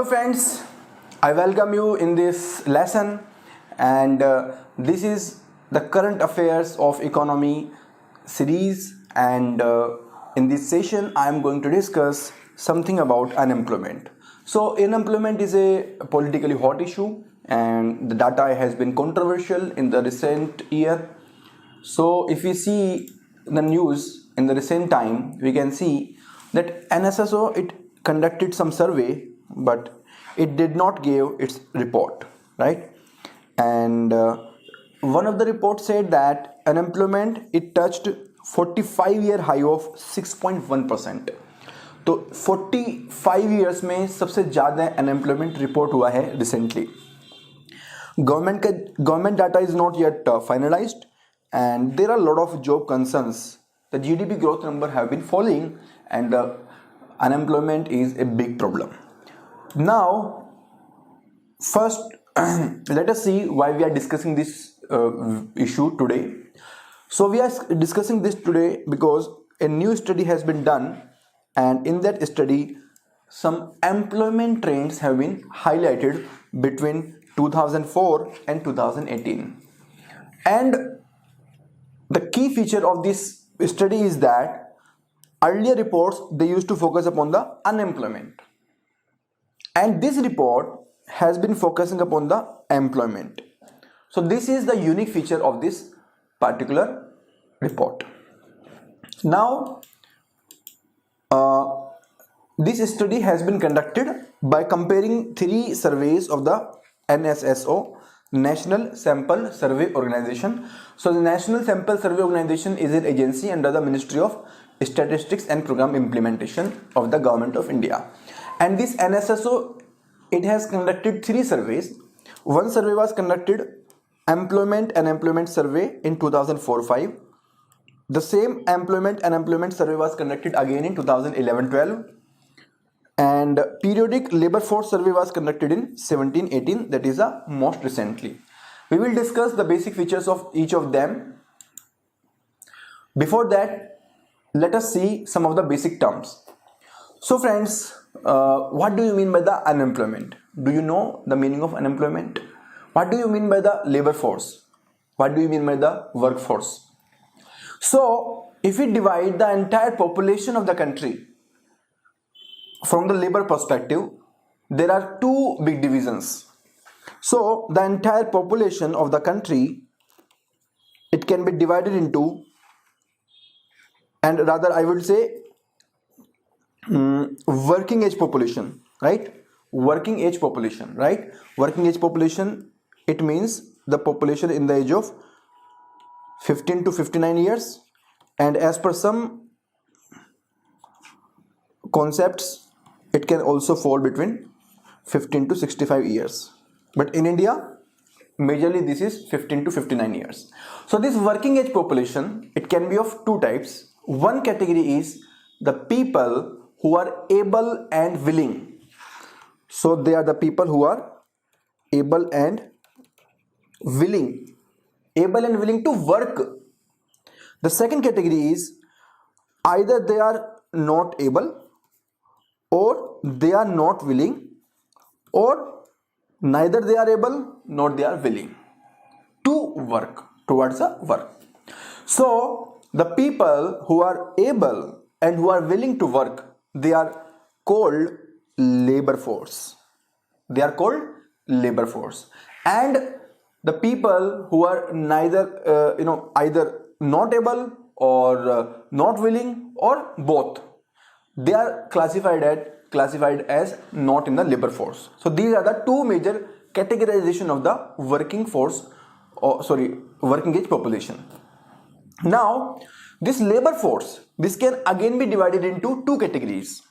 friends, I welcome you in this lesson, and this is the current affairs of economy series, and in this session I am going to discuss something about unemployment. So unemployment is a politically hot issue and the data has been controversial in the recent year. So if we see the news in the recent time, we can see that NSSO it conducted some survey, but it did not give its report, right? And one of the reports said that unemployment it touched 45-year high of 6.1%. तो 45 years में सबसे ज़्यादा unemployment report हुआ है recently. Government data is not yet finalized, and there are a lot of job concerns. The GDP growth number have been falling, and the unemployment is a big problem. Now, first, let us see why we are discussing this issue today. So we are discussing this today because a new study has been done, and in that study, some employment trends have been highlighted between 2004 and 2018. And the key feature of this study is that earlier reports they used to focus upon the unemployment, and this report has been focusing upon the employment. So this is the unique feature of this particular report. Now this study has been conducted by comparing 3 surveys of the NSSO, National Sample Survey Organization. So the National Sample Survey Organization is an agency under the Ministry of Statistics and Program Implementation of the Government of India. And this NSSO, it has conducted 3 surveys. One survey was conducted, Employment and Employment Survey in 2004-05. The same Employment and Employment Survey was conducted again in 2011-12. And periodic labor force survey was conducted in 17-18, that is the most recently. We will discuss the basic features of each of them. Before that, let us see some of the basic terms. So friends, what do you mean by the unemployment? Do you know the meaning of unemployment? What do you mean by the labor force? What do you mean by the workforce? So if we divide the entire population of the country from the labor perspective, there are 2 big divisions. So the entire population of the country, it can be divided into, and rather I would say working age population, right? Working age population, right? Working age population, it means the population in the age of 15 to 59 years, and as per some concepts, it can also fall between 15 to 65 years. But in India, majorly this is 15 to 59 years. So this working age population, it can be of 2 types. One category is the people who are able and willing. So they are the people who are able and willing to work. The second category is either they are not able, or they are not willing, or neither they are able nor they are willing to work towards a work. So the people who are able and who are willing to work, they are called labor force. They are called labor force. And the people who are neither either not able or not willing or both, they are classified as not in the labor force. So these are the 2 major categorization of the working age population. Now this labor force, this can again be divided into 2 categories.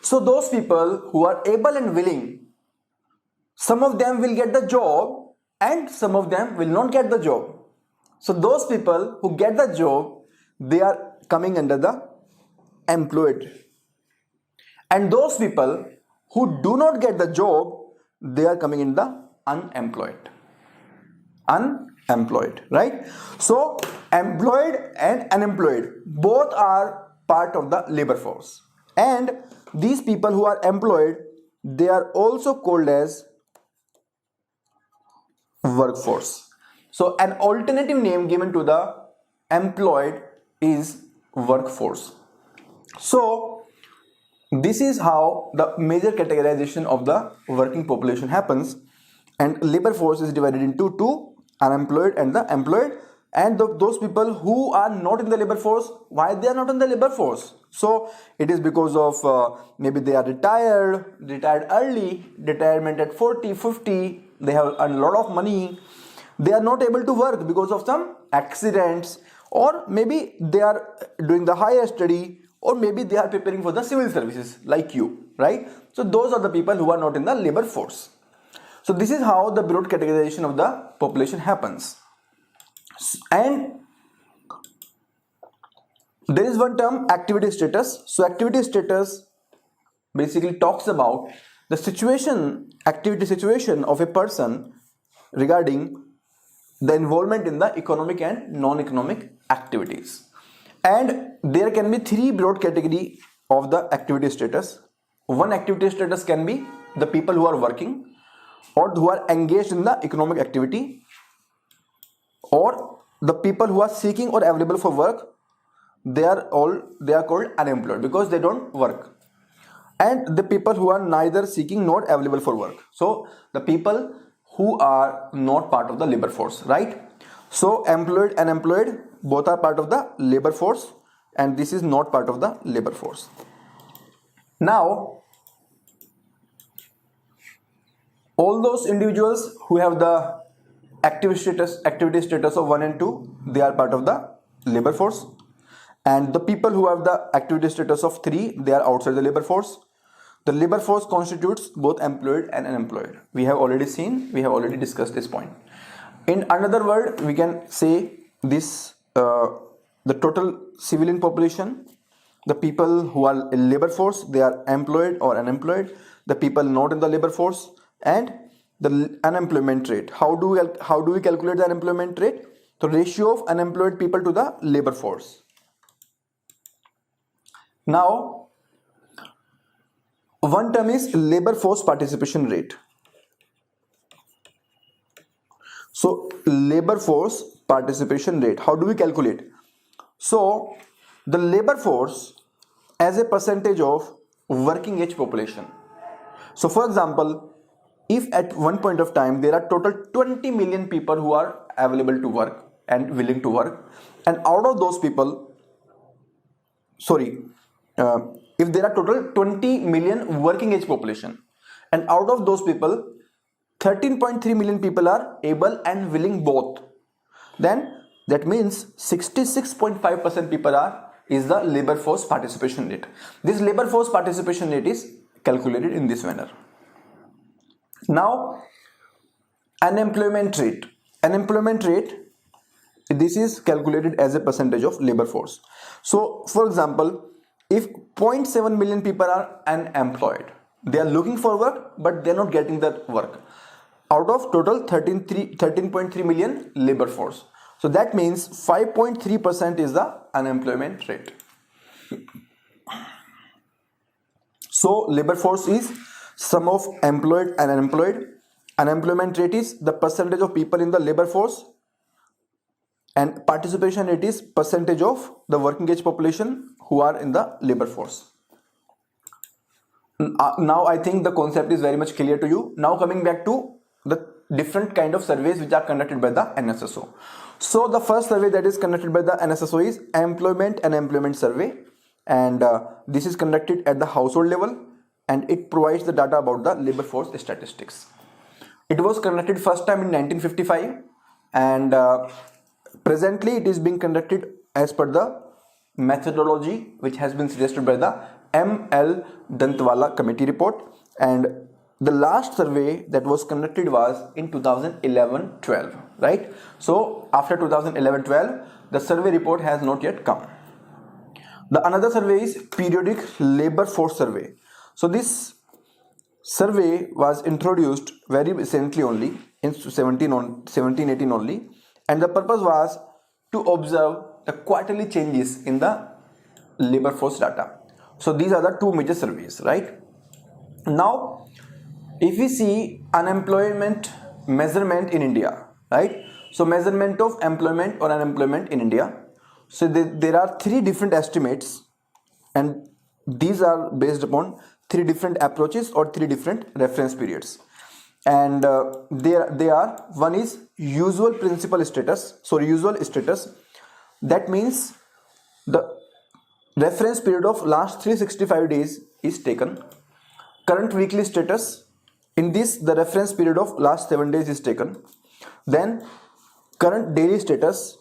So those people who are able and willing, some of them will get the job and some of them will not get the job. So those people who get the job, they are coming under the employed. And those people who do not get the job, they are coming in the unemployed. Unemployed, right? So employed and unemployed, both are part of the labor force. And these people who are employed, they are also called as workforce. So an alternative name given to the employed is workforce. So this is how the major categorization of the working population happens, and labor force is divided into two: unemployed and the employed. And those people who are not in the labor force, why they are not in the labor force? So it is because of maybe they are retired early, retirement at 40, 50, they have a lot of money, they are not able to work because of some accidents, or maybe they are doing the higher study, or maybe they are preparing for the civil services like you, right? So those are the people who are not in the labor force. So this is how the broad categorization of the population happens. And there is one term, activity status. So activity status basically talks about the activity situation of a person regarding the involvement in the economic and non-economic activities. And there can be three broad categories of the activity status. One activity status can be the people who are working or who are engaged in the economic activity, or the people who are seeking or available for work. They are called unemployed because they don't work. And the people who are neither seeking nor available for work. So the people who are not part of the labor force, right? So employed and unemployed both are part of the labor force, and this is not part of the labor force. Now, all those individuals who have the activity status of 1 and 2, they are part of the labor force. And the people who have the activity status of 3, they are outside the labor force. The labor force constitutes both employed and unemployed. We have already discussed this point. In another word, we can say this: the total civilian population, the people who are in labor force, they are employed or unemployed. The people not in the labor force, and the unemployment rate. How do we calculate the unemployment rate? The ratio of unemployed people to the labor force. Now, one term is labor force participation rate. So labor force participation rate, how do we calculate? So the labor force as a percentage of working age population. So for example, if at one point of time there are total 20 million people who are available to work and willing to work, and out of those people, if there are total 20 million working age population, and out of those people 13.3 million people are able and willing both, then that means 66.5% people is the labor force participation rate. This labor force participation rate is calculated in this manner. Now, unemployment rate, this is calculated as a percentage of labor force. So for example, if 0.7 million people are unemployed, they are looking for work but they are not getting that work, out of total 13.3 million labor force. So that means 5.3% is the unemployment rate. So labor force is sum of employed and unemployed. Unemployment rate is the percentage of people in the labor force, and participation rate is percentage of the working age population who are in the labor force. Now I think the concept is very much clear to you. Now coming back to the different kind of surveys which are conducted by the NSSO. So the first survey that is conducted by the NSSO is employment and employment survey, and this is conducted at the household level, and it provides the data about the labor force statistics. It was conducted first time in 1955, and presently it is being conducted as per the methodology which has been suggested by the M.L. Dantwala committee report, and the last survey that was conducted was in 2011-12, right? So after 2011-12, the survey report has not yet come. The another survey is periodic labor force survey. So this survey was introduced very recently only in 17-18 only, and the purpose was to observe the quarterly changes in the labor force data. So these are the two major surveys, right? Now If we see unemployment measurement in India, right? So measurement of employment or unemployment in India. So there are three different estimates, and these are based upon three different approaches or three different reference periods. And they are, one is usual principal status. So usual status, that means the reference period of last 365 days is taken. Current weekly status, in this the reference period of last 7 days is taken. Then current daily status,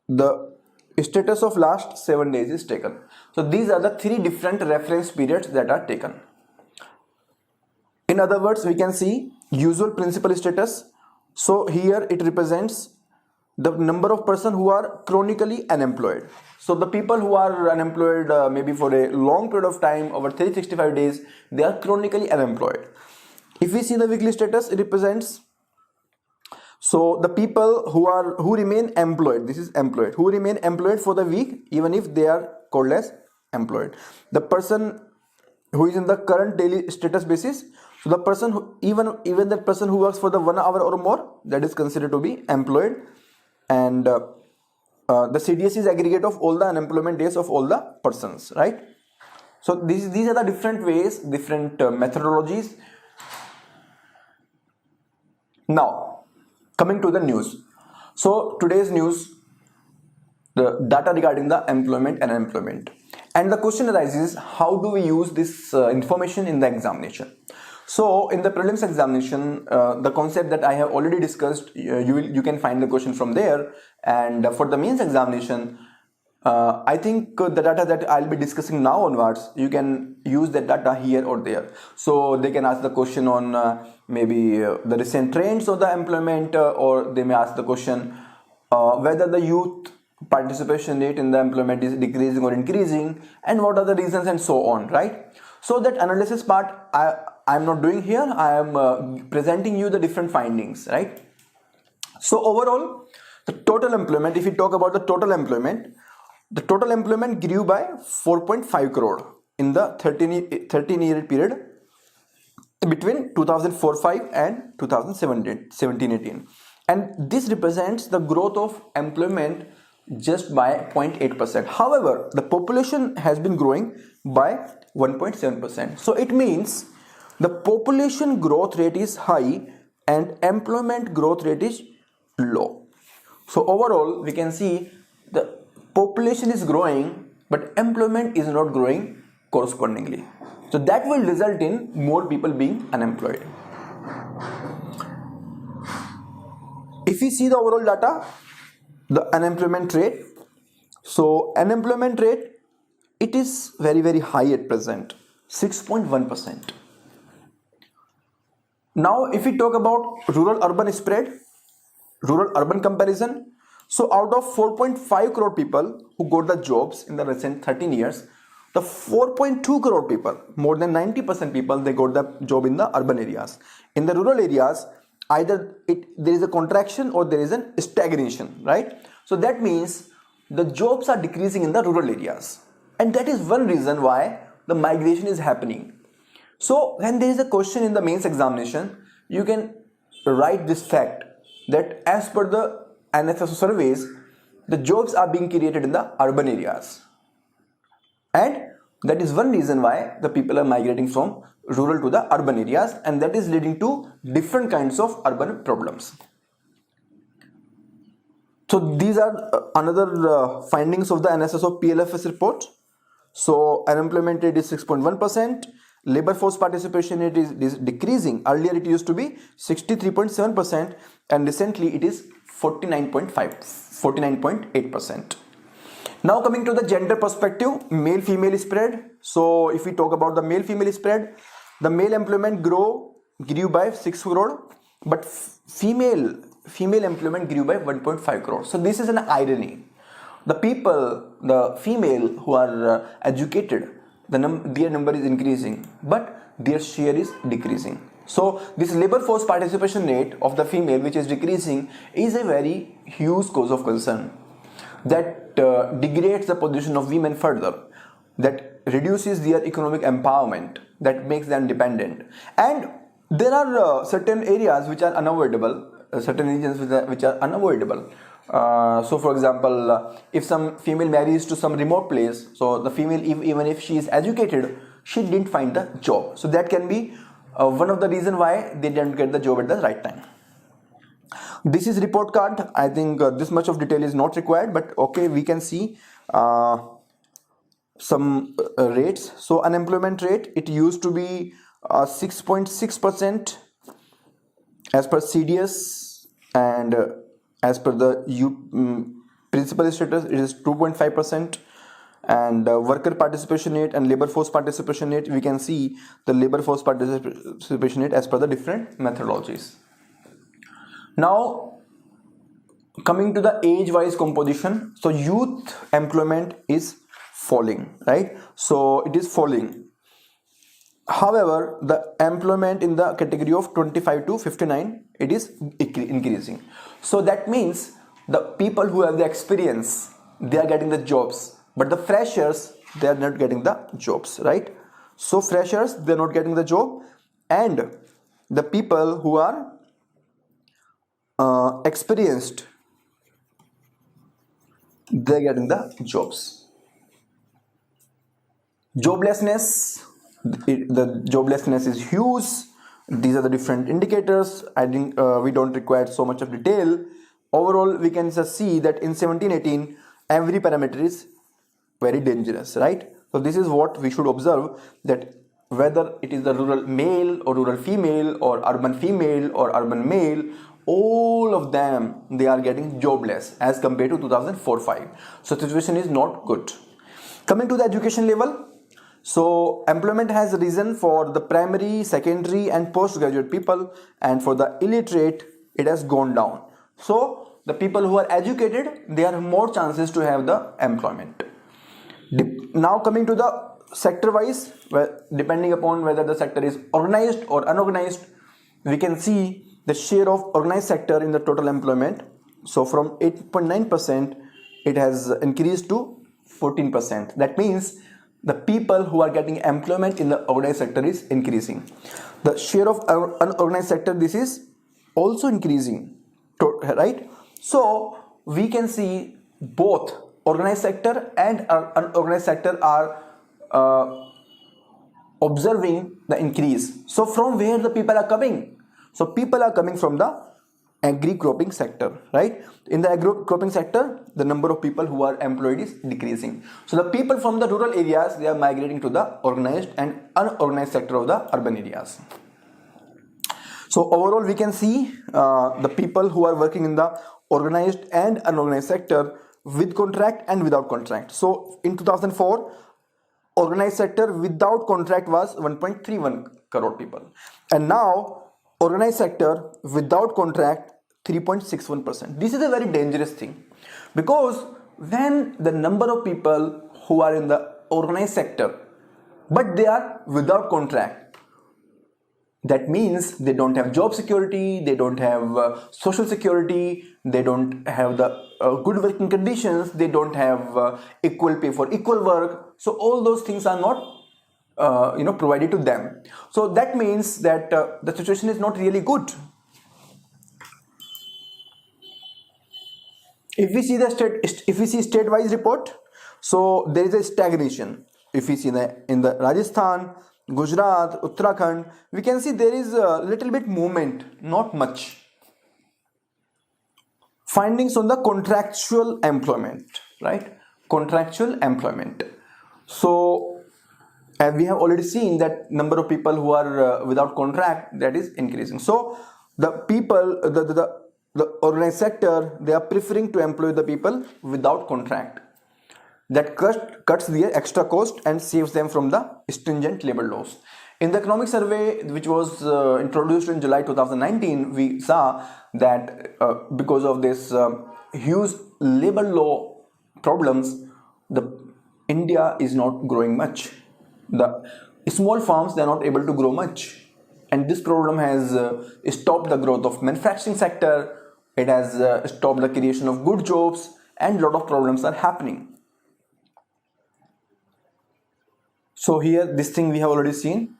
the status of last 7 days is taken. So these are the three different reference periods that are taken. In other words, we can see usual principal status. So here it represents the number of persons who are chronically unemployed. So the people who are unemployed maybe for a long period of time, over 365 days, they are chronically unemployed. If we see the weekly status, it represents, so the people who remain employed, this is employed, who remain employed for the week even if they are called as employed. The person who is in the current daily status basis, so the person who, even that person who works for the 1 hour or more, that is considered to be employed. And the CDS is aggregate of all the unemployment days of all the persons, right? So these are the different ways, different methodologies. Now coming to the news. So today's news, the data regarding the employment and unemployment, and the question arises, how do we use this information in the examination? So in the prelims examination, the concept that I have already discussed, you can find the question from there. And for the mains examination, I think the data that I'll be discussing now onwards, you can use that data here or there. So they can ask the question on maybe the recent trends of the employment, or they may ask the question whether the youth participation rate in the employment is decreasing or increasing, and what are the reasons, and so on, right? So that analysis part I am not doing here. I am presenting you the different findings, right? So overall, the total employment, if we talk about the total employment grew by 4.5 crore in the 13-year period between 2004-5 and 2017-18, and this represents the growth of employment just by 0.8%. However, the population has been growing by 1.7%. So it means the population growth rate is high and employment growth rate is low. So overall, we can see the population is growing, but employment is not growing correspondingly. So that will result in more people being unemployed. If we see the overall data, the unemployment rate, so unemployment rate, it is very high at present, 6.1%. Now if we talk about rural urban spread, rural urban comparison, so out of 4.5 crore people who got the jobs in the recent 13 years, the 4.2 crore people, more than 90% people, they got the job in the urban areas. In the rural areas, either there is a contraction or there is a stagnation, right? So that means the jobs are decreasing in the rural areas, and that is one reason why the migration is happening. So when there is a question in the mains examination, you can write this fact that as per the NFSO surveys, the jobs are being created in the urban areas, and that is one reason why the people are migrating from rural to the urban areas, and that is leading to different kinds of urban problems. So these are another findings of the NSSO PLFS report. So unemployment rate is 6.1%, labor force participation rate is decreasing. Earlier it used to be 63.7%, and recently it is 49.8%. Now coming to the gender perspective, male-female spread. So if we talk about the male-female spread, the male employment grew by 6 crore, but female employment grew by 1.5 crore. So this is an irony. The female who are educated, their number is increasing, but their share is decreasing. So this labor force participation rate of the female, which is decreasing, is a very huge cause of concern. That degrades the position of women further, that reduces their economic empowerment, that makes them dependent. And There are certain areas which are unavoidable, certain regions which are unavoidable. So for example, if some female marries to some remote place, so the female, even if she is educated, she didn't find the job. So that can be one of the reason why they didn't get the job at the right time. This is report card. I think this much of detail is not required, but okay, we can see some rates. So unemployment rate, it used to be 6.6% as per CDS, and as per the principal status it is 2.5%. And worker participation rate and labor force participation rate, we can see the labor force participation rate as per the different methodologies. Now coming to the age wise composition, so youth employment is falling, right? So it is falling. However, the employment in the category of 25 to 59, it is increasing. So that means the people who have the experience, they are getting the jobs, but the freshers, they are not getting the jobs, right? So freshers, they are not getting the job, and the people who are experienced, they are getting the jobs. Joblessness, the joblessness is huge. These are the different indicators. I think we don't require so much of detail. Overall, we can just see that in 17-18, every parameter is very dangerous, right? So this is what we should observe, that whether it is the rural male or rural female or urban female or urban male, all of them, they are getting jobless as compared to 2004-5. So situation is not good. Coming to the education level, so employment has risen for the primary, secondary and postgraduate people, and for the illiterate it has gone down. So the people who are educated, they have more chances to have the employment. Now coming to the sector wise, depending upon whether the sector is organized or unorganized, we can see the share of organized sector in the total employment. So from 8.9%, it has increased to 14%. That means the people who are getting employment in the organized sector is increasing. The share of unorganized sector, this is also increasing, right? So we can see both organized sector and unorganized sector are observing the increase. So from where the people are coming? So people are coming from the agri cropping sector, right? In the agri cropping sector, the number of people who are employed is decreasing. So the people from the rural areas, they are migrating to the organized and unorganized sector of the urban areas. So overall, we can see the people who are working in the organized and unorganized sector with contract and without contract. So in 2004, organized sector without contract was 1.31 crore people, and now organized sector without contract 3.61%. This is a very dangerous thing, because when the number of people who are in the organized sector but they are without contract, that means they don't have job security, they don't have social security, they don't have the good working conditions, they don't have equal pay for equal work. So all those things are not provided to them. So that means that the situation is not really good. If we see state-wise report, so there is a stagnation. If we see in the Rajasthan, Gujarat, Uttarakhand, we can see there is a little bit movement, not much. Findings on the contractual employment, right? Contractual employment. So as we have already seen that number of people who are without contract, that is increasing. So the people, the organized sector, they are preferring to employ the people without contract. That cuts the extra cost and saves them from the stringent labor laws. In the economic survey, which was introduced in July 2019, we saw that because of this huge labor law problems, India is not growing much. The small farms, they are not able to grow much, and this problem has stopped the growth of manufacturing sector. It has stopped the creation of good jobs, and a lot of problems are happening. So here, this thing we have already seen.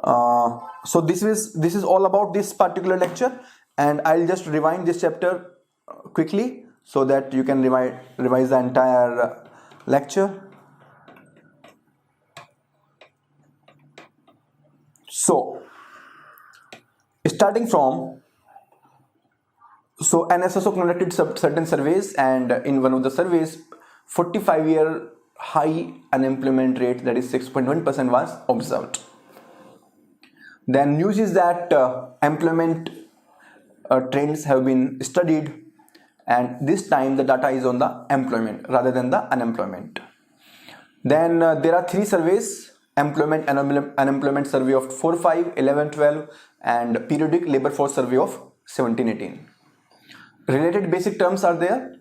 So this is all about this particular lecture, and I'll just rewind this chapter quickly so that you can revise the entire lecture. So starting from, so NSSO conducted certain surveys, and in one of the surveys 45-year high unemployment rate, that is 6.1%, was observed. Then news is that employment trends have been studied, and this time the data is on the employment rather than the unemployment. Then there are three surveys: employment and unemployment survey of 4, 5, 11, 12, and periodic labor force survey of 17, 18. Related basic terms are there.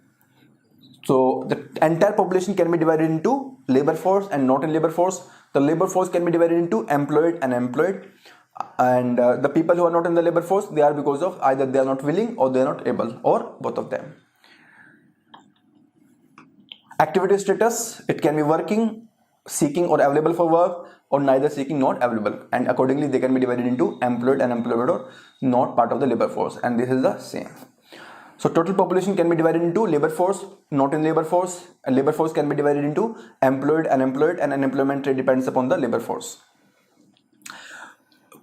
So the entire population can be divided into labor force and not in labor force. The labor force can be divided into employed and unemployed, and the people who are not in the labor force, they are because of either they are not willing or they are not able, or both of them. Activity status, it can be working, seeking, or available for work, or neither seeking nor available, and accordingly they can be divided into employed and unemployed, or not part of the labor force, and this is the same. So total population can be divided into labor force, not in labor force, and labor force can be divided into employed, unemployed, and unemployment rate depends upon the labor force.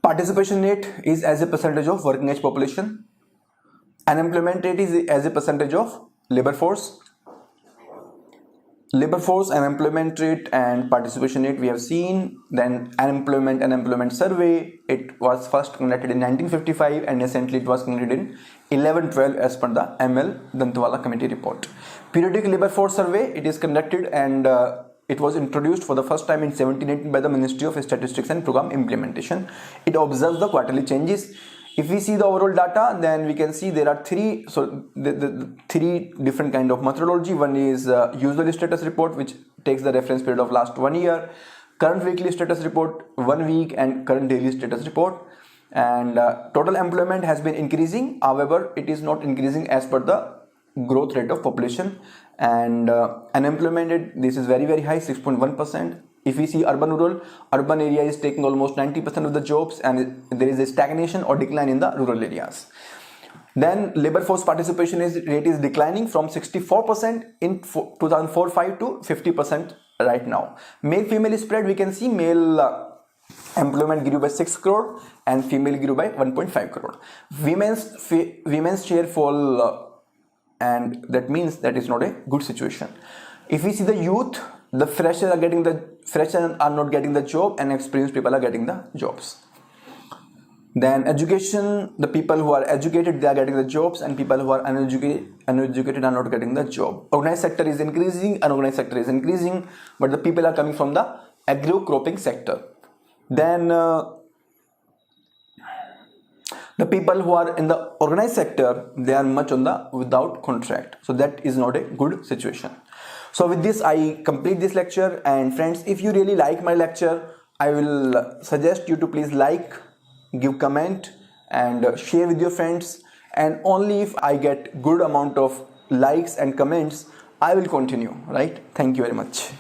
Participation rate is as a percentage of working age population. Unemployment rate is as a percentage of labor force. Labor force, unemployment rate, and participation rate we have seen. Then unemployment and employment survey, it was first conducted in 1955, and recently it was conducted in 11-12 as per the ML Dantwala committee report. Periodic labor force survey, it is conducted, and it was introduced for the first time in 1718 by the Ministry of Statistics and Program Implementation. It observes the quarterly changes. If we see the overall data, then we can see there are three. So the three different kind of methodology. One is usual status report, which takes the reference period of last 1 year, current weekly status report 1 week, and current daily status report. And total employment has been increasing. However, it is not increasing as per the growth rate of population. And unemployment rate, this is very, very high, 6.1%. If we see urban rural, urban area is taking almost 90% of the jobs, and there is a stagnation or decline in the rural areas. Then labor force participation rate is declining from 64% in 2004-5 to 50% right now. Male female spread, we can see male employment grew by 6 crore and female grew by 1.5 crore. Women's share fall, and that means that is not a good situation. If we see the youth, the freshers are not getting the job, and experienced people are getting the jobs. Then education, the people who are educated, they are getting the jobs, and people who are uneducated are not getting the job. Organized sector is increasing, unorganized sector is increasing, but the people are coming from the agro-cropping sector. Then the people who are in the organized sector, they are much on the without contract. So that is not a good situation. So with this, I complete this lecture. And friends, if you really like my lecture, I will suggest you to please like, give comment, and share with your friends. And only if I get good amount of likes and comments, I will continue, right? Thank you very much.